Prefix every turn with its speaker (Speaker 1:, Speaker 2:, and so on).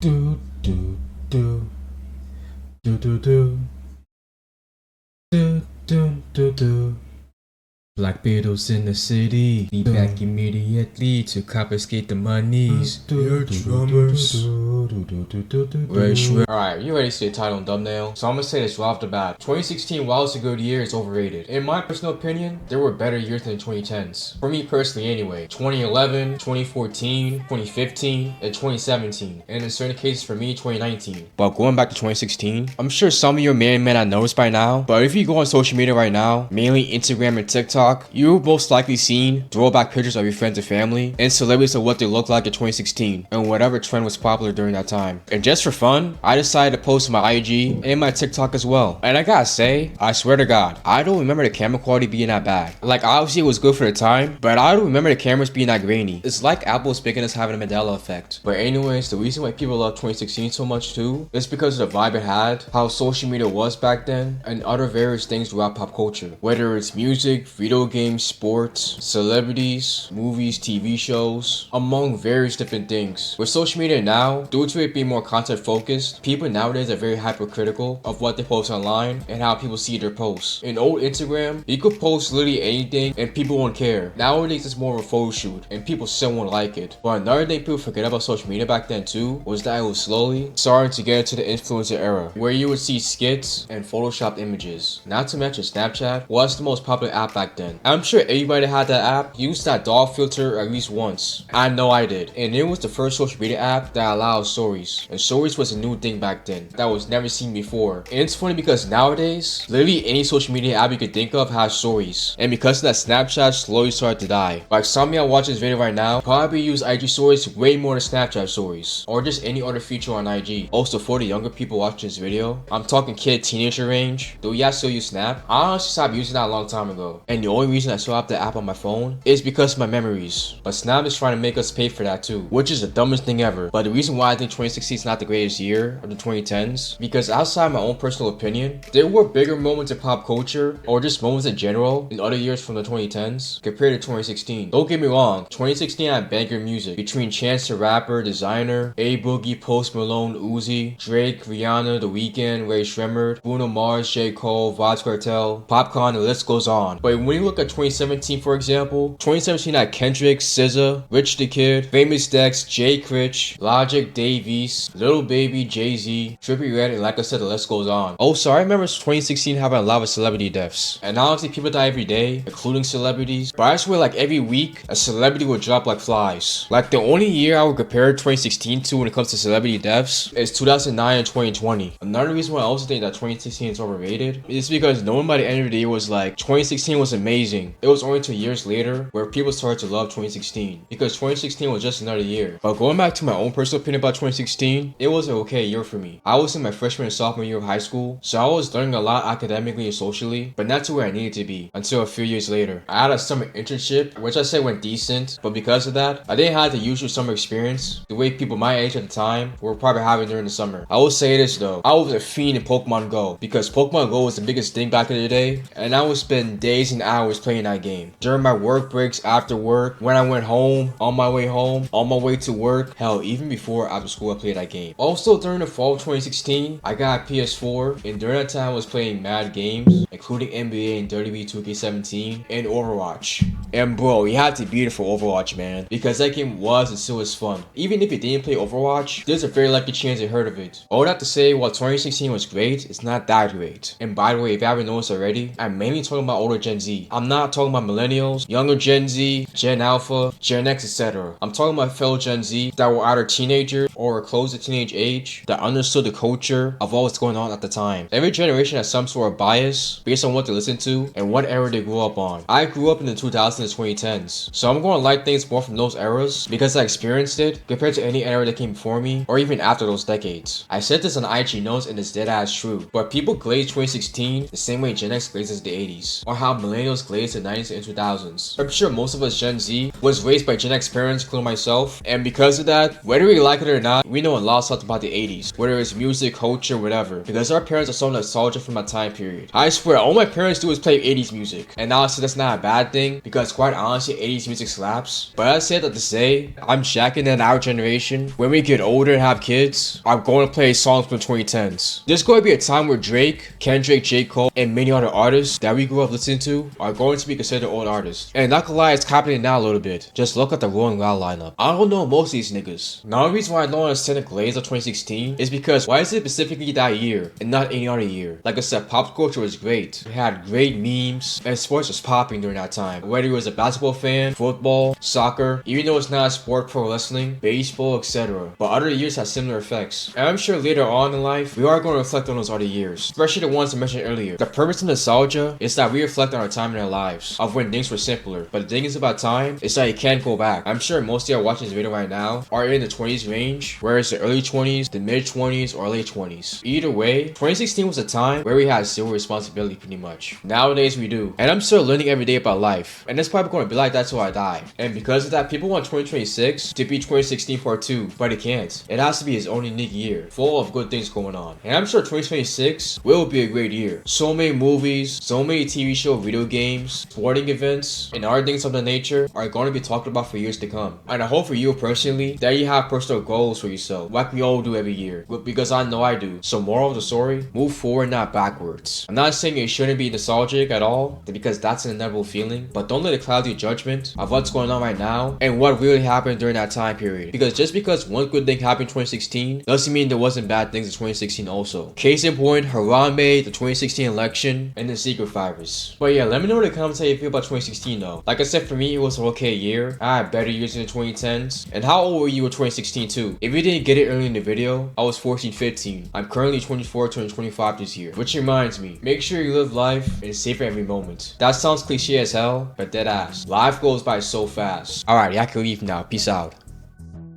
Speaker 1: Do do do do do do do do do do. Black Beatles in the city. Be back immediately to confiscate the monies. Your drummers. Alright, you ready to see the title and thumbnail? So I'm gonna say this right off the bat. 2016, while it's a good year, it's overrated. In my personal opinion, there were better years than the 2010s. For me personally anyway. 2011, 2014, 2015, and 2017. And in certain cases for me, 2019. But going back to 2016, I'm sure some of you may not notice by now, but if you go on social media right now, mainly Instagram and TikTok, you've most likely seen throwback pictures of your friends and family and celebrities of what they looked like in 2016 and whatever trend was popular during that time. And just for fun, I decided to post my IG and my TikTok as well. And I gotta say, I swear to God, I don't remember the camera quality being that bad. Like obviously it was good for the time, but I don't remember the cameras being that grainy. It's like Apple's making us having a Mandela effect. But anyways, the reason why people love 2016 so much too is because of the vibe it had, how social media was back then, and other various things throughout pop culture. Whether it's music, video games, sports, celebrities, movies, TV shows, among various different things. With social media now, due to it being more content focused, people nowadays are very hypercritical of what they post online and how people see their posts. In old Instagram, you could post literally anything and people won't care. Nowadays it's more of a photo shoot and people still won't like it. But another thing people forget about social media back then too was that it was slowly starting to get into the influencer era, where you would see skits and photoshopped images. Not to mention Snapchat was the most popular app back then. I'm sure everybody that had that app used that doll filter at least once. I know I did. And it was the first social media app that allowed stories. And stories was a new thing back then that was never seen before. And it's funny because nowadays, literally any social media app you could think of has stories. And because of that, Snapchat slowly started to die. Like some of y'all watching this video right now probably use IG stories way more than Snapchat stories. Or just any other feature on IG. Also for the younger people watching this video, I'm talking kid teenager range. Do y'all still use Snap? I honestly stopped using that a long time ago. And the only reason I still have the app on my phone is because of my memories. But Snap is trying to make us pay for that too, which is the dumbest thing ever. But the reason why I think 2016 is not the greatest year of the 2010s, because outside my own personal opinion, there were bigger moments in pop culture, or just moments in general, in other years from the 2010s compared to 2016. Don't get me wrong, 2016 had banger music between Chance the Rapper, Designer, A Boogie, Post Malone, Uzi, Drake, Rihanna, The Weeknd, Ray Shremmerd, Bruno Mars, J. Cole, Vybz Kartel, Popcorn, the list goes on. But when you look at 2017 for example, 2017 had Kendrick, SZA, Rich the Kid, Famous Dex, Jay Critch, Logic, Dave East, Lil Baby, Jay-Z, Trippie Redd, and like I said, the list goes on. Oh, so I remember 2016 having a lot of celebrity deaths. And honestly, people die every day, including celebrities. But I swear like every week, a celebrity would drop like flies. Like the only year I would compare 2016 to when it comes to celebrity deaths is 2009 and 2020. Another reason why I also think that 2016 is overrated is because no one by the end of the year was like, 2016 was amazing. It was only 2 years later where people started to love 2016 because 2016 was just another year. But going back to my own personal opinion about 2016, it was an okay year for me. I was in my freshman and sophomore year of high school, so I was learning a lot academically and socially, but not to where I needed to be until a few years later. I had a summer internship, which I say went decent, but because of that, I didn't have the usual summer experience the way people my age at the time were probably having during the summer. I will say this though, I was a fiend in Pokemon Go because Pokemon Go was the biggest thing back in the day, and I would spend days and hours playing that game. During my work breaks, after work, when I went home, on my way home, on my way to work, hell, even before after school I played that game. Also during the fall of 2016, I got a PS4, and during that time I was playing mad games, including NBA and WWE 2K17 and Overwatch. And bro, you had to beat it for Overwatch, man, because that game was and still is fun. Even if you didn't play Overwatch, there's a very likely chance you heard of it. All that to say, while 2016 was great, it's not that great. And by the way, if you haven't noticed already, I'm mainly talking about older Gen Z. I'm not talking about millennials, younger Gen Z, Gen Alpha, Gen X, etc. I'm talking about fellow Gen Z that were either teenagers or were close to teenage age that understood the culture of what was going on at the time. Every generation has some sort of bias based on what they listen to and what era they grew up on. I grew up in the 2000s and 2010s, so I'm going to like things more from those eras because I experienced it compared to any era that came before me or even after those decades. I said this on IG notes and it's dead ass true, but people glaze 2016 the same way Gen X glazes the 80s, or how millennials glaze the 90s and 2000s. I'm sure most of us Gen Z was raised by Gen X parents, including myself, and because of that, whether we like it or not, we know know a lot of stuff about the 80s, whether it's music, culture, whatever, because our parents are so nostalgic from that time period. I swear, all my parents do is play 80s music, and honestly, that's not a bad thing, because quite honestly, 80s music slaps. But I say that to say, I'm shacking that our generation, when we get older and have kids, I'm going to play songs from the 2010s. There's going to be a time where Drake, Kendrick, J. Cole, and many other artists that we grew up listening to are going to be considered old artists. And not gonna lie, it's happening now a little bit. Just look at the Rolling Loud lineup. I don't know most of these niggas. Now the reason why I don't understand the glaze of 2016 is because why is it specifically that year and not any other year? Like I said, pop culture was great. We had great memes and sports was popping during that time. Whether you was a basketball fan, football, soccer, even though it's not a sport, pro wrestling, baseball, etc. But other years had similar effects. And I'm sure later on in life, we are going to reflect on those other years, especially the ones I mentioned earlier. The purpose of nostalgia is that we reflect on our time in our lives of when things were simpler. But the thing is about time, it's that you can't go back. I'm sure most of you are watching this video right now are in the 20s range, whereas the early 20s, the mid 20s, or late 20s. Either way, 2016 was a time where we had zero responsibility pretty much. Nowadays we do. And I'm still learning every day about life. And it's probably going to be like that till I die. And because of that, people want 2026 to be 2016 part 2, but it can't. It has to be its own unique year, full of good things going on. And I'm sure 2026 will be a great year. So many movies, so many TV shows, video games, sporting events, and other things of the nature are going to be talked about for years to come. And I hope for you personally that you have personal goals for yourself, like we all do every year, because I know I do. So moral of the story, move forward, not backwards. I'm not saying you shouldn't be nostalgic at all, because that's an inevitable feeling, but don't let it cloud your judgment of what's going on right now and what really happened during that time period. Because just because one good thing happened in 2016 doesn't mean there wasn't bad things in 2016 also. Case in point, Harambe, the 2016 election, and the secret virus. But yeah, let me know in the comments how you feel about 2016 though. Like I said, for me, it was an okay year. I had better years in the 2010s. And how old were you in 2016 too? If you didn't get it early in the video, I was 14, 15. I'm currently 24, turning 25 this year. Which reminds me, make sure you live life and savor every moment. That sounds cliche as hell, but dead ass. Life goes by so fast. Alright, I can leave now. Peace out.